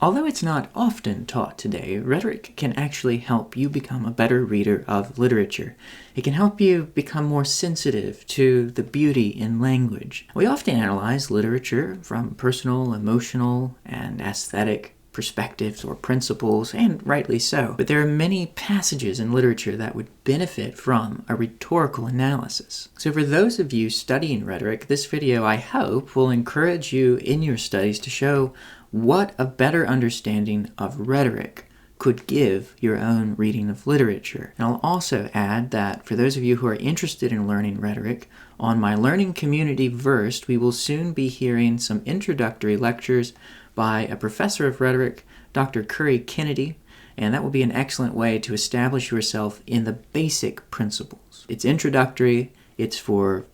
Although it's not often taught today, rhetoric can actually help you become a better reader of literature. It can help you become more sensitive to the beauty in language. We often analyze literature from personal, emotional, and aesthetic perspectives or principles, and rightly so. But there are many passages in literature that would benefit from a rhetorical analysis. So for those of you studying rhetoric, this video, I hope, will encourage you in your studies to show what a better understanding of rhetoric could give your own reading of literature. And I'll also add that for those of you who are interested in learning rhetoric, on my Learning Community Versed, we will soon be hearing some introductory lectures by a professor of rhetoric, Dr. Curry Kennedy, and that will be an excellent way to establish yourself in the basic principles. It's introductory, it's for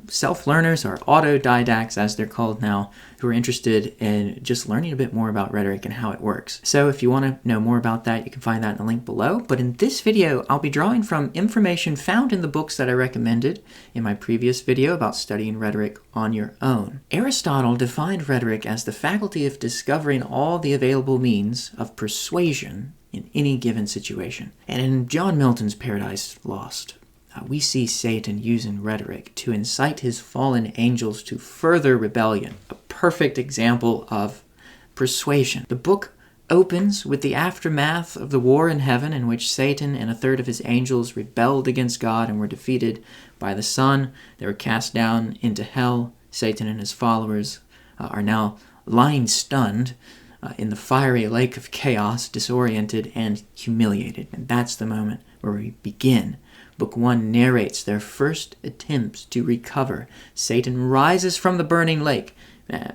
self-learners or autodidacts, as they're called now, who are interested in just learning a bit more about rhetoric and how it works. So if you want to know more about that, you can find that in the link below. But in this video, I'll be drawing from information found in the books that I recommended in my previous video about studying rhetoric on your own. Aristotle defined rhetoric as the faculty of discovering all the available means of persuasion in any given situation. And in John Milton's Paradise Lost, we see Satan using rhetoric to incite his fallen angels to further rebellion, a perfect example of persuasion. The book opens with the aftermath of the war in heaven, in which Satan and a third of his angels rebelled against God and were defeated by the Son. They were cast down into hell. Satan and his followers are now lying stunned in the fiery lake of chaos, disoriented and humiliated. And that's the moment where we begin. Book 1 narrates their first attempts to recover. Satan rises from the burning lake.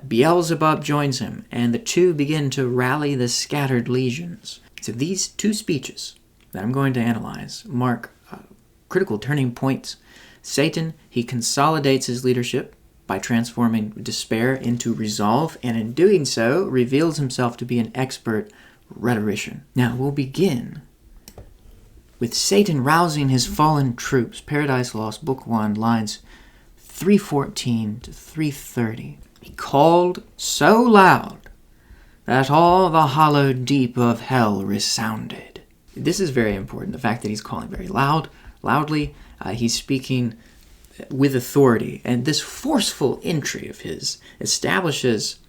Beelzebub joins him, and the two begin to rally the scattered legions. So these two speeches that I'm going to analyze mark critical turning points. Satan, he consolidates his leadership by transforming despair into resolve, and in doing so, reveals himself to be an expert rhetorician. Now, we'll begin with Satan rousing his fallen troops. Paradise Lost, Book 1, lines 314 to 330. He called so loud that all the hollow deep of hell resounded. This is very important, the fact that he's calling very loudly. He's speaking with authority. And this forceful entry of his establishes,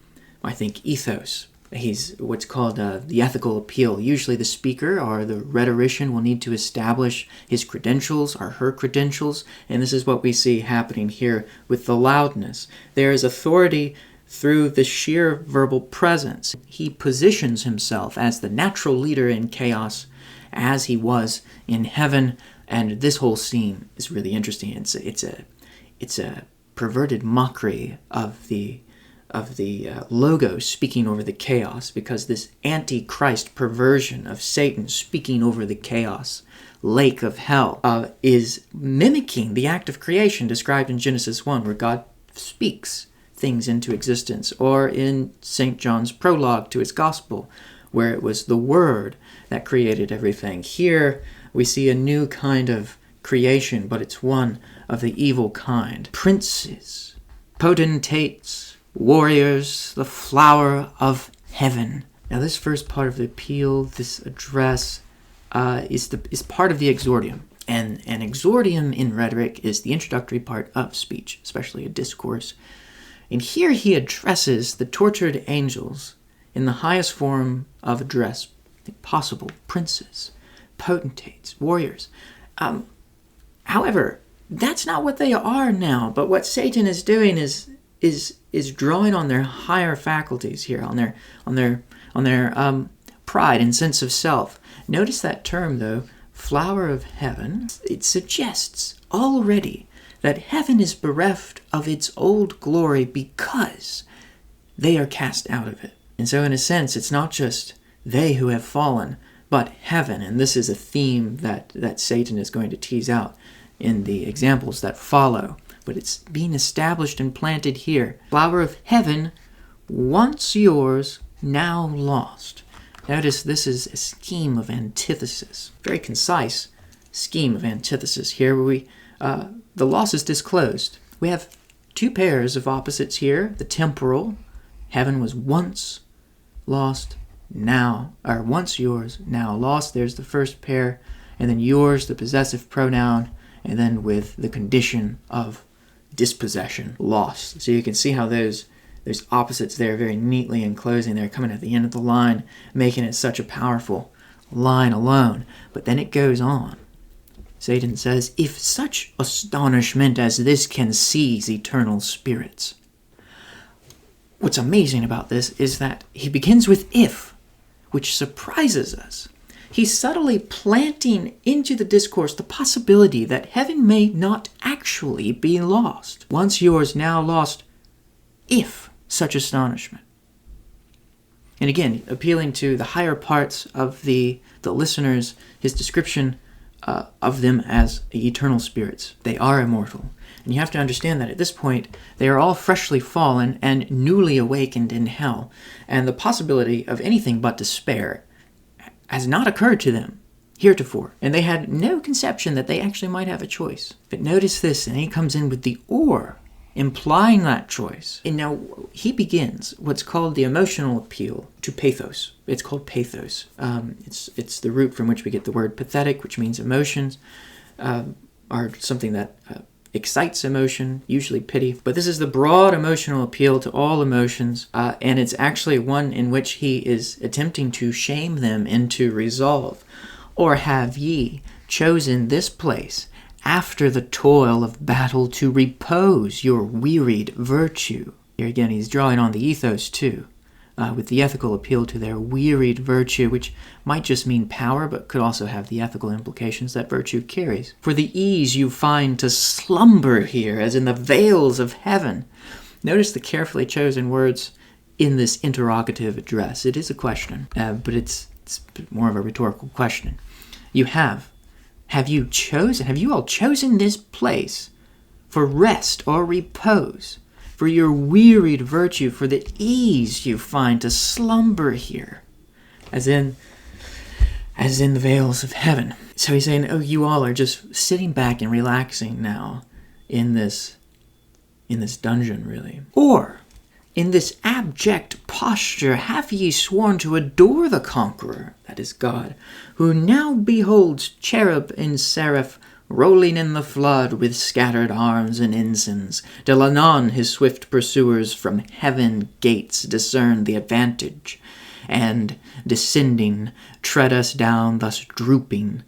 I think, ethos. He's what's called the ethical appeal. Usually the speaker or the rhetorician will need to establish his credentials or her credentials, and this is what we see happening here with the loudness. There is authority through the sheer verbal presence. He positions himself as the natural leader in chaos as he was in heaven, and this whole scene is really interesting. It's a perverted mockery of the Logos speaking over the chaos, because this antichrist perversion of Satan speaking over the chaos lake of hell is mimicking the act of creation described in Genesis 1, where God speaks things into existence, or in St. John's prologue to his gospel, where it was the Word that created everything. Here we see a new kind of creation, but it's one of the evil kind. Princes, potentates, warriors, the flower of heaven. Now this first part of the appeal, this address, is part of the exordium. And an exordium in rhetoric is the introductory part of speech, especially a discourse. And here he addresses the tortured angels in the highest form of address possible: princes, potentates, warriors. However, that's not what they are now. But what Satan is doing is drawing on their higher faculties here, on their pride and sense of self. Notice that term, though, flower of heaven. It suggests already that heaven is bereft of its old glory because they are cast out of it. And so in a sense, it's not just they who have fallen, but heaven. And this is a theme that Satan is going to tease out in the examples that follow. But it's being established and planted here. Flower of heaven, once yours, now lost. Notice this is a scheme of antithesis. Very concise scheme of antithesis here, where the loss is disclosed. We have two pairs of opposites here. The temporal, heaven was once lost, now, or once yours, now lost. There's the first pair, and then yours, the possessive pronoun, and then with the condition of dispossession, lost. So you can see how those opposites there very neatly enclosing. They're coming at the end of the line, making it such a powerful line alone. But then it goes on. Satan says, if such astonishment as this can seize eternal spirits. What's amazing about this is that he begins with if, which surprises us. He's subtly planting into the discourse the possibility that heaven may not actually be lost. Once yours, now lost, if such astonishment. And again, appealing to the higher parts of the listeners, his description of them as eternal spirits. They are immortal. And you have to understand that at this point, they are all freshly fallen and newly awakened in hell. And the possibility of anything but despair has not occurred to them heretofore. And they had no conception that they actually might have a choice. But notice this, and he comes in with the or, implying that choice. And now he begins what's called the emotional appeal to pathos. It's called pathos. It's the root from which we get the word pathetic, which means emotions are something that excites emotion, usually pity. But this is the broad emotional appeal to all emotions, and it's actually one in which he is attempting to shame them into resolve. Or have ye chosen this place after the toil of battle to repose your wearied virtue? Here again, he's drawing on the ethos too, with the ethical appeal to their wearied virtue, which might just mean power, but could also have the ethical implications that virtue carries. For the ease you find to slumber here, as in the vales of heaven. Notice the carefully chosen words in this interrogative address. It is a question, but it's more of a rhetorical question. Have you all chosen this place for rest or repose, for your wearied virtue, for the ease you find to slumber here, as in the vales of heaven? So he's saying, oh, you all are just sitting back and relaxing now in this dungeon, really. Or, in this abject posture, have ye sworn to adore the conqueror, that is God, who now beholds cherub and seraph rolling in the flood with scattered arms and ensigns, till anon his swift pursuers from heaven gates discern the advantage, and, descending, tread us down thus drooping,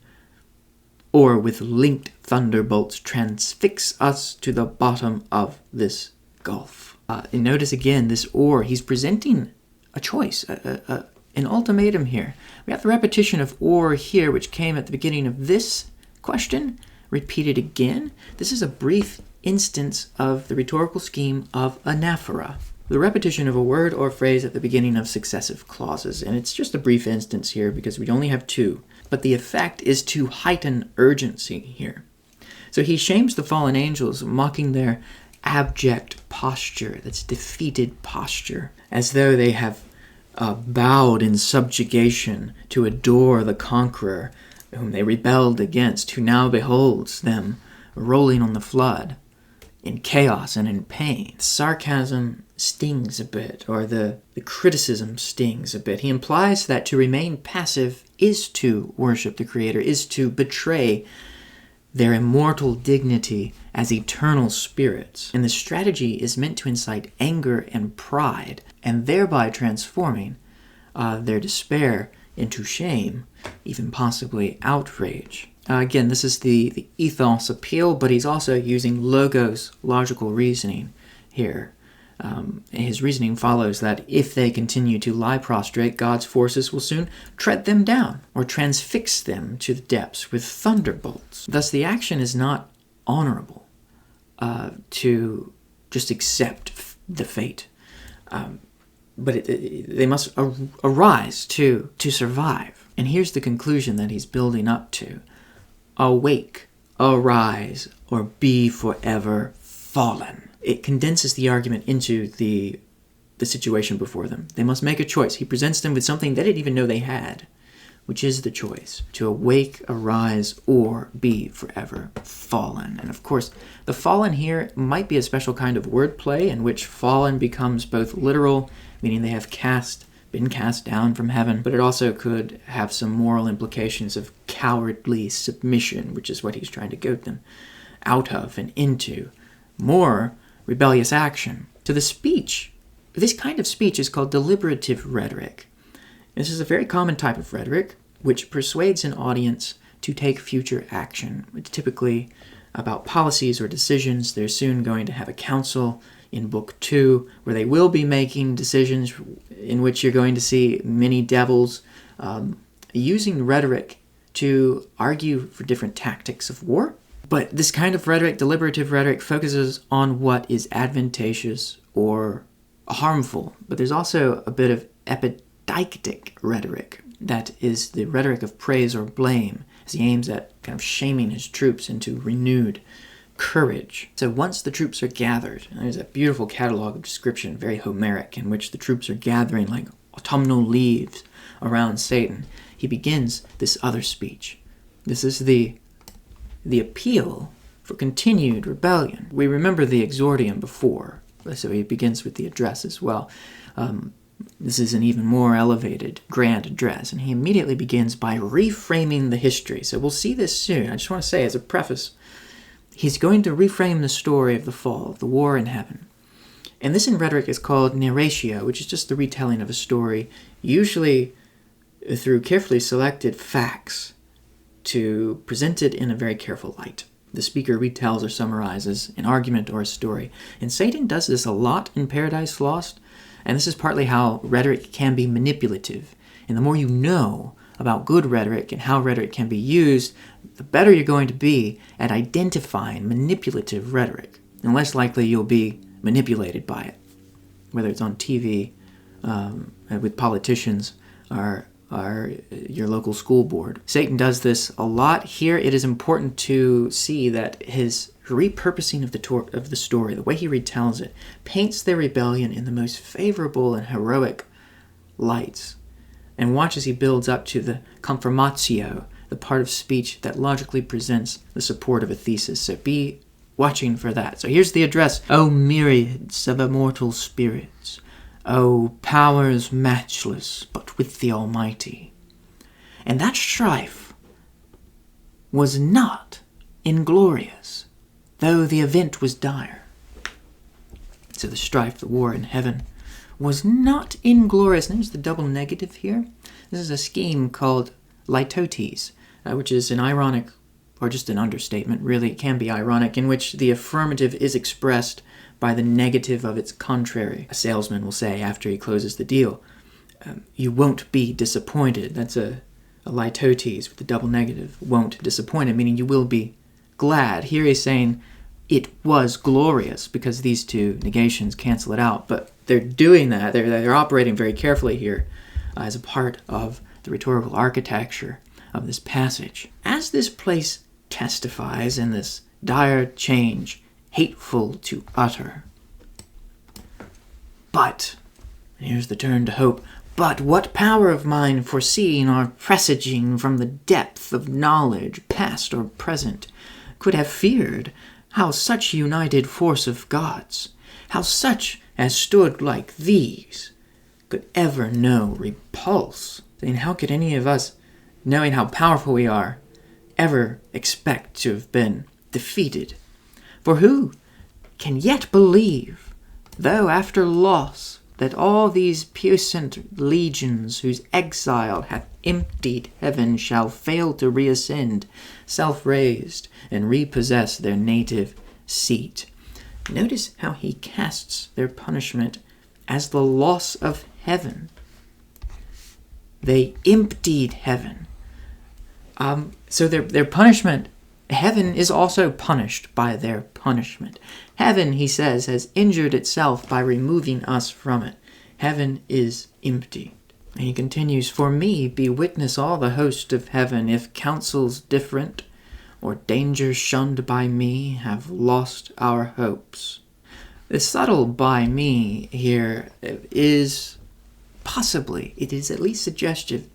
or with linked thunderbolts transfix us to the bottom of this gulf. And notice again this or. He's presenting a choice, an ultimatum here. We have the repetition of or here, which came at the beginning of this question, repeated again. This is a brief instance of the rhetorical scheme of anaphora, the repetition of a word or phrase at the beginning of successive clauses. And it's just a brief instance here because we only have two. But the effect is to heighten urgency here. So he shames the fallen angels, mocking their abject posture, that's defeated posture, as though they have bowed in subjugation to adore the conqueror whom they rebelled against, who now beholds them rolling on the flood in chaos and in pain. Sarcasm stings a bit, or the criticism stings a bit. He implies that to remain passive is to worship the Creator, is to betray their immortal dignity as eternal spirits. And the strategy is meant to incite anger and pride, and thereby transforming their despair into shame, even possibly outrage. Again, this is the ethos appeal, but he's also using logos, logical reasoning here. His reasoning follows that if they continue to lie prostrate, God's forces will soon tread them down or transfix them to the depths with thunderbolts. Thus, the action is not honorable to just accept the fate, but they must arise to survive. And here's the conclusion that he's building up to. Awake, arise, or be forever fallen. It condenses the argument into the situation before them. They must make a choice. He presents them with something they didn't even know they had, which is the choice to awake, arise, or be forever fallen. And of course, the fallen here might be a special kind of wordplay in which fallen becomes both literal, meaning they have cast been cast down from heaven, but it also could have some moral implications of cowardly submission, which is what he's trying to goad them out of and into more rebellious action. So the speech, this kind of speech is called deliberative rhetoric. This is a very common type of rhetoric which persuades an audience to take future action. It's typically about policies or decisions. They're soon going to have a council in Book 2 where they will be making decisions in which you're going to see many devils using rhetoric to argue for different tactics of war. But this kind of rhetoric, deliberative rhetoric, focuses on what is advantageous or harmful. But there's also a bit of epideictic rhetoric, that is the rhetoric of praise or blame, as he aims at kind of shaming his troops into renewed courage. So once the troops are gathered, and there's a beautiful catalog of description, very Homeric, in which the troops are gathering like autumnal leaves around Satan, he begins this other speech. This is the appeal for continued rebellion. We remember the exordium before, so he begins with the address as well. This is an even more elevated, grand address, and he immediately begins by reframing the history. So we'll see this soon. I just want to say as a preface, he's going to reframe the story of the fall, of the war in heaven. And this in rhetoric is called narratio, which is just the retelling of a story, usually through carefully selected facts to present it in a very careful light. The speaker retells or summarizes an argument or a story. And Satan does this a lot in Paradise Lost, and this is partly how rhetoric can be manipulative. And the more you know about good rhetoric and how rhetoric can be used, the better you're going to be at identifying manipulative rhetoric. And less likely you'll be manipulated by it, whether it's on TV, with politicians, or your local school board. Satan does this a lot. Here it is important to see that his repurposing of the story, the way he retells it, paints their rebellion in the most favorable and heroic lights. And watch as he builds up to the confirmatio, the part of speech that logically presents the support of a thesis. So be watching for that. So here's the address. O myriads of immortal spirits, O powers matchless but with the Almighty. And that strife was not inglorious, though the event was dire. So the strife, the war in heaven, was not inglorious. And there's the double negative here. This is a scheme called litotes, which is an ironic, or just an understatement, really, it can be ironic, in which the affirmative is expressed by the negative of its contrary. A salesman will say after he closes the deal, you won't be disappointed. That's a litotes with the double negative, won't disappointed, meaning you will be glad. Here he's saying it was glorious, because these two negations cancel it out. But they're doing that, they're operating very carefully here as a part of the rhetorical architecture of this passage. As this place testifies in this dire change, hateful to utter. But, and here's the turn to hope, but what power of mine foreseeing or presaging from the depth of knowledge, past or present, could have feared how such united force of gods, how such as stood like these, could ever know repulse? Saying, how could any of us, knowing how powerful we are, ever expect to have been defeated? For who can yet believe, though after loss, that all these puissant legions whose exile hath emptied heaven shall fail to reascend, self-raised, and repossess their native seat? Notice how he casts their punishment as the loss of heaven. They emptied heaven. So their punishment, heaven is also punished by their punishment. Heaven, he says, has injured itself by removing us from it. Heaven is empty. And he continues, for me be witness all the host of heaven, if counsels different, or dangers shunned by me, have lost our hopes. The subtle by me here is possibly, it is at least suggestive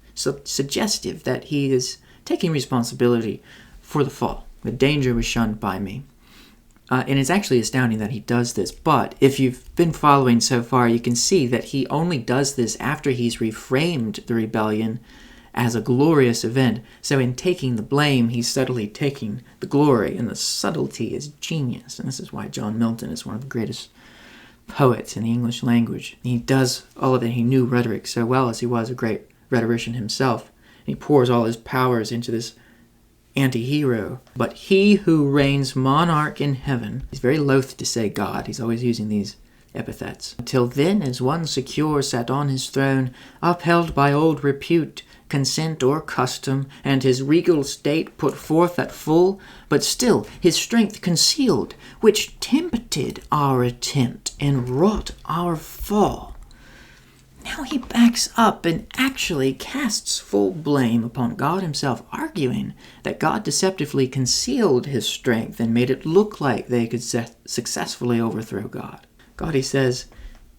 that he is taking responsibility for the fall. The danger was shunned by me. And it's actually astounding that he does this. But if you've been following so far, you can see that he only does this after he's reframed the rebellion as a glorious event. So in taking the blame, he's subtly taking the glory, and the subtlety is genius. And this is why John Milton is one of the greatest poets in the English language. He does all of it. He knew rhetoric so well, as he was a great rhetorician himself. And he pours all his powers into this anti-hero. But he who reigns monarch in heaven, he's very loath to say God. He's always using these epithets. Till then, as one secure sat on his throne, upheld by old repute, consent or custom, and his regal state put forth at full, but still his strength concealed, which tempted our attempt and wrought our fall. Now he backs up and actually casts full blame upon God himself, arguing that God deceptively concealed his strength and made it look like they could successfully overthrow God. God, he says,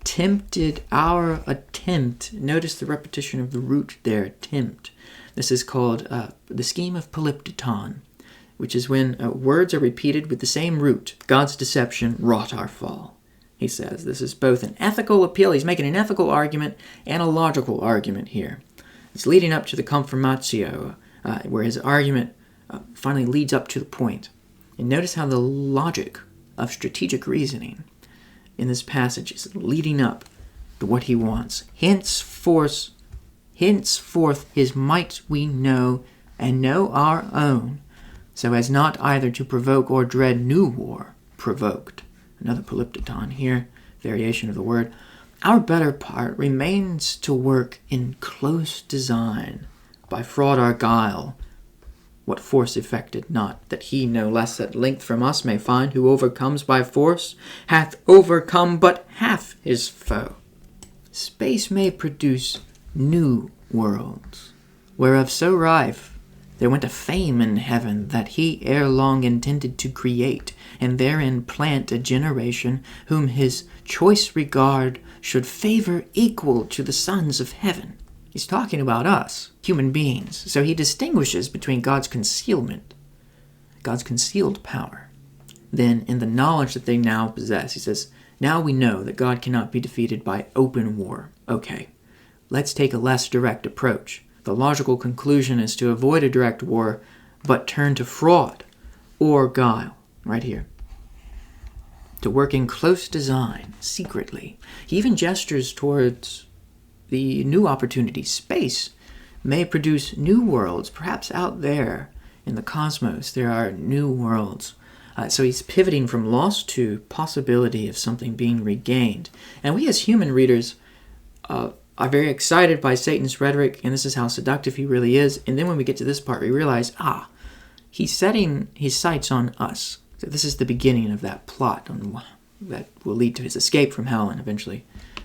tempted our attempt. Notice the repetition of the root there, tempt. This is called the scheme of polyptoton, which is when words are repeated with the same root. God's deception wrought our fall. He says this is both an ethical appeal. He's making an ethical argument and a logical argument here. It's leading up to the confirmatio, where his argument finally leads up to the point. And notice how the logic of strategic reasoning in this passage is leading up to what he wants. Henceforth his might we know, and know our own, so as not either to provoke or dread new war provoked. Another polyptoton here, variation of the word. Our better part remains to work in close design, by fraud or guile, what force effected not, that he no less at length from us may find, who overcomes by force, hath overcome but half his foe. Space may produce new worlds, whereof so rife there went a fame in heaven that he ere long intended to create, and therein plant a generation whom his choice regard should favor equal to the sons of heaven. He's talking about us, human beings. So he distinguishes between God's concealment, God's concealed power, then in the knowledge that they now possess. He says, now we know that God cannot be defeated by open war. Okay, let's take a less direct approach. The logical conclusion is to avoid a direct war, but turn to fraud or guile, right here. To work in close design, secretly. He even gestures towards the new opportunity. Space may produce new worlds. Perhaps out there in the cosmos there are new worlds. So he's pivoting from loss to possibility of something being regained. And we as human readers are very excited by Satan's rhetoric, and this is how seductive he really is. And then when we get to this part, we realize, he's setting his sights on us. So this is the beginning of that plot that will lead to his escape from hell and eventually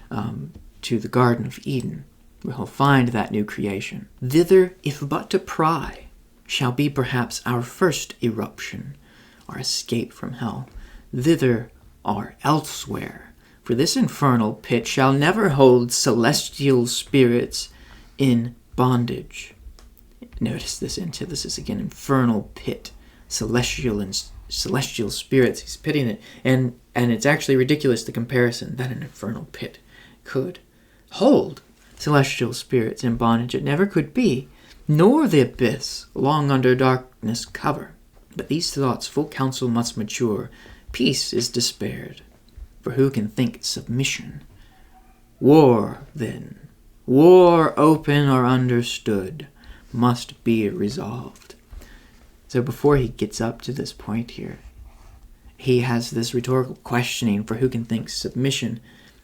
to the Garden of Eden, where he'll find that new creation. Thither, if but to pry, shall be perhaps our first eruption, our escape from hell. Thither or elsewhere. For this infernal pit shall never hold celestial spirits in bondage. Notice this antithesis again, infernal pit, celestial spirits. He's pitting it, and it's actually ridiculous, the comparison, that an infernal pit could hold celestial spirits in bondage. It never could be, nor the abyss long under darkness cover. But these thoughts full counsel must mature. Peace is despaired. For who can think submission? War, then, war open or understood, must be resolved. So before he gets up to this point here, he has this rhetorical questioning for who can think submission.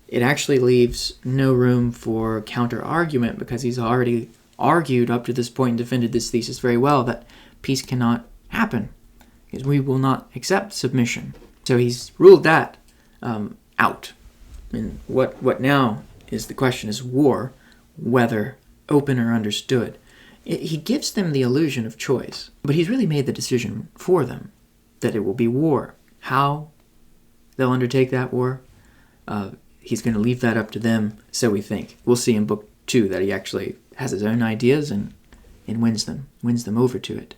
It actually leaves no room for counter-argument, because he's already argued up to this point and defended this thesis very well, that peace cannot happen, because we will not accept submission. So he's ruled that out. And what now is the question is war, whether open or understood. He gives them the illusion of choice, but he's really made the decision for them that it will be war. How they'll undertake that war, he's going to leave that up to them, so we think. We'll see in Book 2 that he actually has his own ideas and wins them over to it.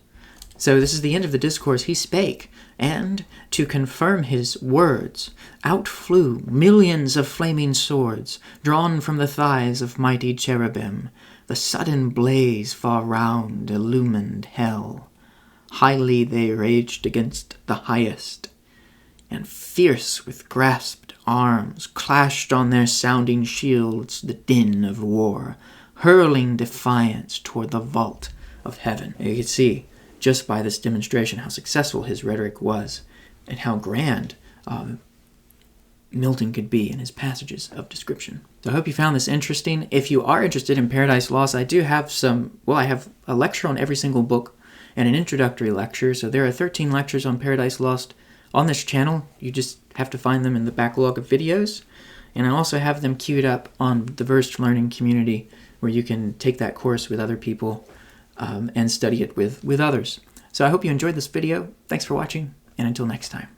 So this is the end of the discourse he spake, and, to confirm his words, out flew millions of flaming swords, drawn from the thighs of mighty cherubim. The sudden blaze far round illumined hell. Highly they raged against the highest, and fierce with grasped arms clashed on their sounding shields the din of war, hurling defiance toward the vault of heaven. You can see, just by this demonstration, how successful his rhetoric was, and how grand Milton could be in his passages of description. So I hope you found this interesting. If you are interested in Paradise Lost, I do have I have a lecture on every single book and an introductory lecture. So there are 13 lectures on Paradise Lost on this channel. You just have to find them in the backlog of videos. And I also have them queued up on the Versed Learning community, where you can take that course with other people and study it with others. So I hope you enjoyed this video. Thanks for watching, and until next time.